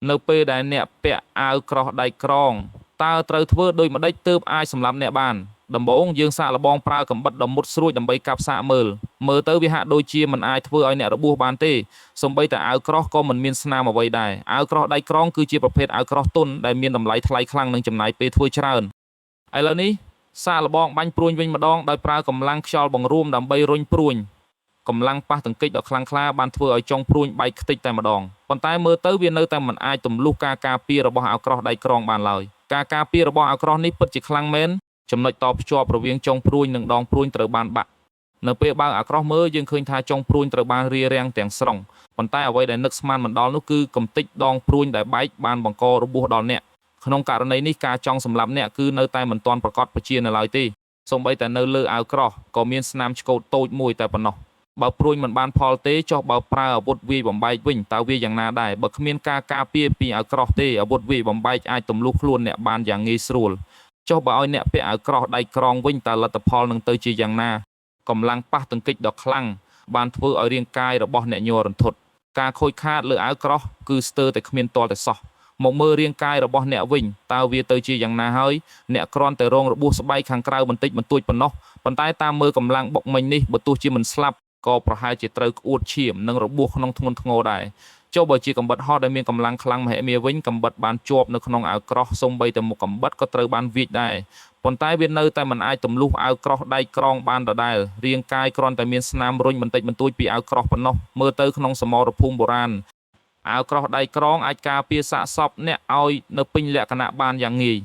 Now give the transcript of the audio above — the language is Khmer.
នៅពេលដែលអ្នកពាក់អាវក្រោះដៃក្រងតើត្រូវធ្វើដូចម្តេចទើបអាចសម្លាប់អ្នកបានដំបូងយើងសាកល្បងប្រើកាំបិតដ៏មុតស្រួចដើម្បីកាប់សាកមើលទៅវាហាក់ដូចជាមិនអាចធ្វើឲ្យអ្នករបួសបានទេសូម្បីតែអាវក្រោះក៏មិនមានស្នាមអ្វីដែរអាវក្រោះដៃក្រងគឺជាប្រភេទអាវក្រោះទន់ដែលមានតម្លៃថ្លៃខ្លាំងនិងចំណាយពេលធ្វើច្រើនឥឡូវនេះសាកល្បងបាញ់ព្រួញវិញម្ដងដោយប្រើកម្លាំងខ្យល់បង្រួមដើម្បីរុញព្រួញកម្លាំងប៉ះទង្គិចដ៏ខ្លាំងក្លាបានធ្វើឲ្យចុងព្រួញបែកខ្ទេចតែម្ដងប៉ុន្តែមើលទៅវានៅតែមិនអាចទម្លុះការការពាររបស់អាវក្រោះដៃក្រងបានឡើយការការពាររបស់អាវក្រោះនេះពិតជាខ្លាំងមែនចំណុចតភ្ជាប់រវាងចុងព្រួញនិងដងព្រួញត្រូវបានបាក់នៅពេលបើកអាវក្រោះមើលយើងឃើញថាចុងព្រួញត្រូវបានរារាំងទាំងស្រុងប៉ុន្តែអ្វីដែលនឹកស្មានមិនដល់នោះគឺកម្ទេចដងព្រួញដែលបែកបានបង្ករបួសដល់អ្នកក្នុងករណីនេះការចង់សម្លាប់អ្នកគឺនៅតែមិនទាន់ប្រកាសពជានៅឡើយទេសូម្បីតែនៅលើអាវក្រោះក៏មានស្នាមឆ្កូតតូចមួយតែប៉ុណ្ណោះបើព្រួញមិនបានផលទេចុះបើប្រើអាវុធវាយបំបែកវិញតើវាយ៉ាងណាដែរបើគ្មានការការពារពីអាវក្រោះទេអាវុធវាយបំបែកអាចទម្លុះខ្លួនអ្នកបានយ៉ាងងាយស្រួលចុះបើឲ្យអ្នកពាក់អាវក្រោះដៃក្រងវិញតើលទ្ធផលនឹងទៅជាយ៉ាងណាកម្លាំងប៉ះទង្គិចដ៏ខ្លាំងបានធ្វើឲ្យរាងកាយរបស់អ្នកញ័ររន្ធត់ការខូចខាតលើអាវក្រោះគឺស្ទើរតែគ្មានទាល់តែសោះមកមើលរាងកាយរបស់អ្នកវិញតើវាទៅជាយ៉ាងណាហើយអ្នកគ្រាន់តែរងរបួសស្បែកខាងក្រៅបន្តិចបន្តួចប៉ុណ្ណោះប៉ុន្តែតាមមើលកម្លាំងបុកមិញនេះបើទោះជាមិនស្លាប់ក៏ប្រហែលជាត្រូវក្អួតឈាមនិងរបួសក្នុងធ្ងន់ធ្ងរដែរចុះបើជាកាំបិតហោះដែលមានកម្លាំងខ្លាំងមហិមាវិញកាំបិតបានជាប់នៅក្នុងអាវក្រោះសូម្បីតែមុខកាំបិតក៏ត្រូវបានវាចដែរប៉ុន្តែវានៅតែមិនអាចទម្លុះអាវក្រោះដៃក្រងបានដដែលរាងកាយគ្រាន់តែមានស្នាមរុញបន្តិចបន្តួចពីអាវក្រោះប៉ុណ្ណោះមើលទៅក្នុងសមរភូមិបុរាណអាវក្រោះដៃក្រងអាចការពារសាកសពអ្នកឲ្យនៅពេញលក្ខណៈបានយ៉ាងងាយ